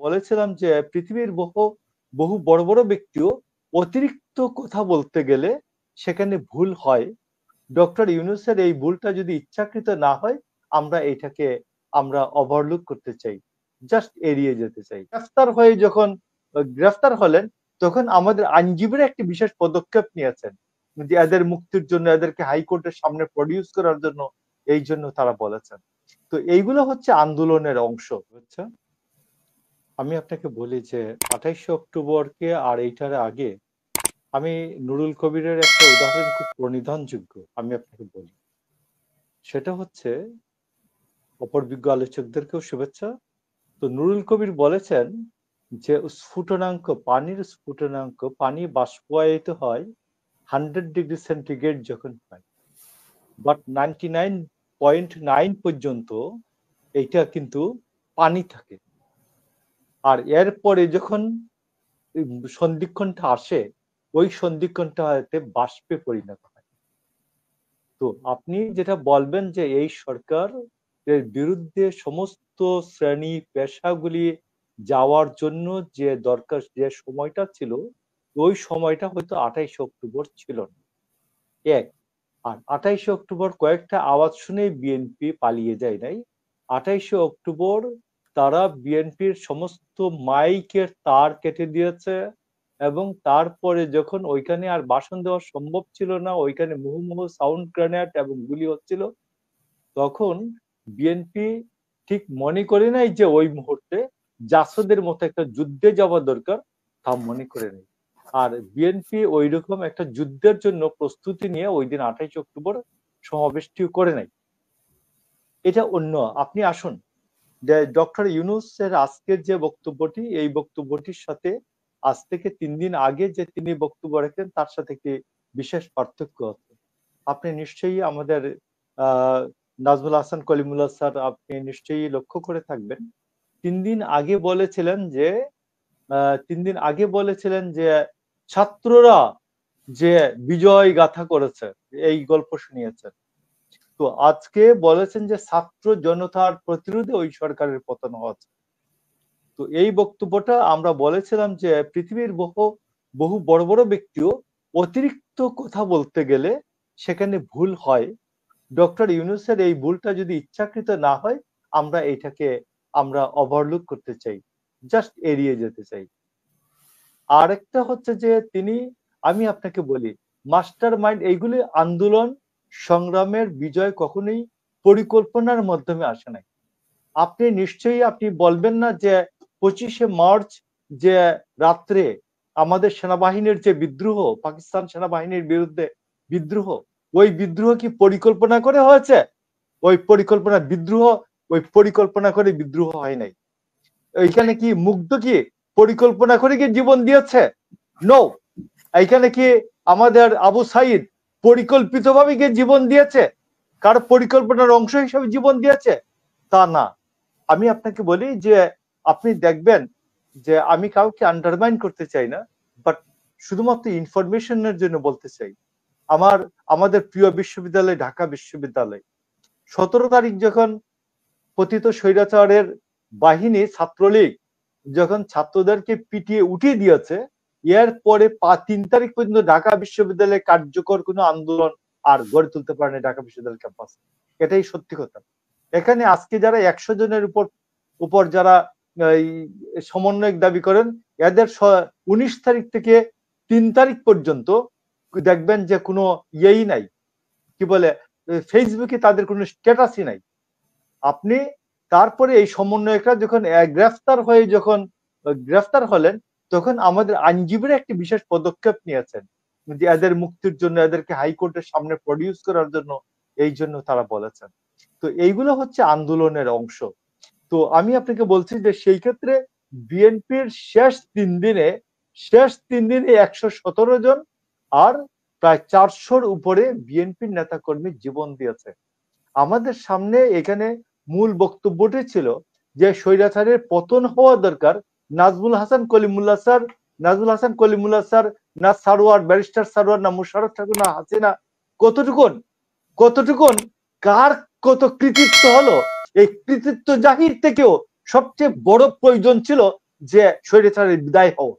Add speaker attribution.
Speaker 1: বলেছিলাম যে পৃথিবীর বহু বহু বড় বড় ব্যক্তিও অতিরিক্ত কথা বলতে গেলে সেখানে ভুল হয়। ডক্টর ইউনূসের এই ভুলটা যদি ইচ্ছাকৃত না হয়, আমরা ওভারলুক করতে চাই, জাস্ট এড়িয়ে যেতে চাই। গ্রেফতার হলেন, তখন আমাদের আইনজীবীরা একটি বিশেষ পদক্ষেপ নিয়েছেন যে এদের মুক্তির জন্য, এদেরকে হাইকোর্টের সামনে প্রডিউস করার জন্য, এই জন্য তারা বলেছেন। তো এইগুলো হচ্ছে আন্দোলনের অংশ। বুঝছো? আমি আপনাকে বলি যে 28শে অক্টোবরকে আর এইটার আগে আমি নুরুল কবিরের একটা উদাহরণ খুব প্রণিধানযোগ্য আমি আপনাকে বলি। সেটা হচ্ছে, অপরবিজ্ঞ আলোচকদেরকেও শুভেচ্ছা। তো নুরুল কবির বলেছেন যে পানির স্ফুটনাঙ্ক, পানি বাষ্পায়িত হয় 100 ডিগ্রি সেন্টিগ্রেড যখন হয়, বাট 99.9 পর্যন্ত এইটা কিন্তু পানি থাকে। আর এরপরে যখন সন্ধিক্ষণটা আসে, ওই সন্ধিক্ষণটা হয়তো বাষ্পে পরিণত হয়। তো আপনি যেটা বলবেন যে এই সরকার এর বিরুদ্ধে সমস্ত শ্রেণী পেশাগুলি যাওয়ার জন্য যে দরকার, যে সময়টা ছিল, ওই সময়টা হয়তো 28শে অক্টোবর ছিল না। এক, আর 28শে অক্টোবর কয়েকটা আওয়াজ শুনেই বিএনপি পালিয়ে যায় নাই। 28শে অক্টোবর তারা বিএনপির সমস্ত মাইকের তার কেটে দিয়েছে, এবং তারপরে যখন ওইখানে আর ভাষণ দেওয়া সম্ভব ছিল না, ওইখানে মুহুর্মুহু সাউন্ড গ্রেনেড এবং গুলি হচ্ছিল, তখন বিএনপি ঠিক মনে করে নাই যে ওই মুহূর্তে জাসদের মতো একটা যুদ্ধে যাওয়া দরকার, তা মনে করে নাই। আর বিএনপি ওই রকম একটা যুদ্ধের জন্য প্রস্তুতি নিয়ে ওই দিন 28 অক্টোবর সমাবেশটিও করে নাই। এটা অন্য। আপনি আসুন, ডক্টর ইউনূসের আজকের যে বক্তব্যটি, এই বক্তব্যটির সাথে আজ থেকে 3 দিন আগে যে তিনি বক্তব্য রাখেন তার সাথে একটি বিশেষ পার্থক্য আছে। আপনি নিশ্চয়ই আমাদের আহ নাজমুল হাসান কলিমুল্লাহ স্যার, আপনি নিশ্চয়ই লক্ষ্য করে থাকবেন, 3 দিন আগে বলেছিলেন যে 3 দিন আগে বলেছিলেন যে ছাত্ররা যে বিজয় গাথা করেছে, এই গল্প শুনিয়েছেন। তো আজকে বলেছেন যে ছাত্র জনতার প্রতিরোধে ওই সরকারের পতন হচ্ছে। তো এই বক্তব্যটা আমরা বলেছিলাম যে পৃথিবীর বহু বড় বড় ব্যক্তিও অতিরিক্ত কথা বলতে গেলে সেখানে ভুল হয়। ডক্টর ইউনূসের এই ভুলটা যদি ইচ্ছাকৃত না হয়, আমরা ওভারলুক করতে চাই, জাস্ট এড়িয়ে যেতে চাই। আর একটা হচ্ছে যে আমি আপনাকে বলি, মাস্টার মাইন্ড এইগুলি আন্দোলন সংগ্রামের বিজয় কখনোই পরিকল্পনার মাধ্যমে আসে নাই। আপনি বলবেন না যে 25শে মার্চ যে রাত্রে আমাদের সেনাবাহিনীর যে বিদ্রোহ, পাকিস্তান সেনাবাহিনীর বিরুদ্ধে বিদ্রোহ, ওই বিদ্রোহ কি পরিকল্পনা করে হয়েছে? ওই পরিকল্পনা করে বিদ্রোহ হয় নাই। এইখানে কি মুগ্ধ কি পরিকল্পনা করে কি জীবন দিয়েছে? নো। এইখানে কি আমাদের আবু সাইদ পরিকল্পিতভাবে কি জীবন দিয়েছে? কার পরিকল্পনার অংশ হিসেবে জীবন দিয়েছে? তা না। আমি আপনাকে বলি যে আপনি দেখবেন যে আমি কাউকে আন্ডারমাইন করতে চাই না, বাট শুধুমাত্র ইনফরমেশনের জন্য বলতে চাই। আমাদের প্রিয় বিশ্ববিদ্যালয় ঢাকা বিশ্ববিদ্যালয় 17 তারিখ যখন পতিত স্বৈরাচারের বাহিনী ছাত্রলীগ যখন ছাত্রদেরকে পিটিয়ে উঠিয়ে দিয়েছে, এরপরে 3 তারিখ পর্যন্ত ঢাকা বিশ্ববিদ্যালয়ে কার্যকর কোনো আন্দোলন আর গড়ে তুলতে পারেনি ঢাকা বিশ্ববিদ্যালয় ক্যাম্পাসে। এটাই সত্যি কথা। এখানে আজকে যারা 100 জনের উপর যারা সমন্বয়ক দাবি করেন, এদের 19 তারিখ থেকে 3 তারিখ পর্যন্ত দেখবেন যে কোনো ইয়েই নাই, কি বলে, ফেসবুকে তাদের কোনো স্ট্যাটাসই নাই। আপনি তারপরে এই সমন্বয়করা যখন গ্রেফতার হলেন, তখন আমাদের আইনজীবীরা একটি বিশেষ পদক্ষেপ নিয়েছেন যে এদের মুক্তির জন্য, এদেরকে হাইকোর্টের সামনে প্রডিউস করার জন্য, এই জন্য তারা বলেছেন। তো এইগুলো হচ্ছে আন্দোলনের অংশ। তো আমি আপনাকে বলছি যে সেই ক্ষেত্রে বিএনপির শেষ 3 দিনে 117 জন আর প্রায় 400-র উপরে বিএনপির নেতাকর্মী জীবন দিয়েছে। আমাদের সামনে এখানে মূল বক্তব্যটি ছিল যে স্বৈরাচারের পতন হওয়া দরকার। নাজমুল হাসান কলিমুল্লাহ স্যার, না সারোয়ার, ব্যারিস্টার সারোয়ার, না মুশাররফ ঠাকুর, না হাসিনা, কতটুকুন কার কৃতিত্ব হলো, এই কৃতিত্ব জাহির থেকেও সবচেয়ে বড় প্রয়োজন ছিল যে স্বৈরাচারের বিদায় হোক,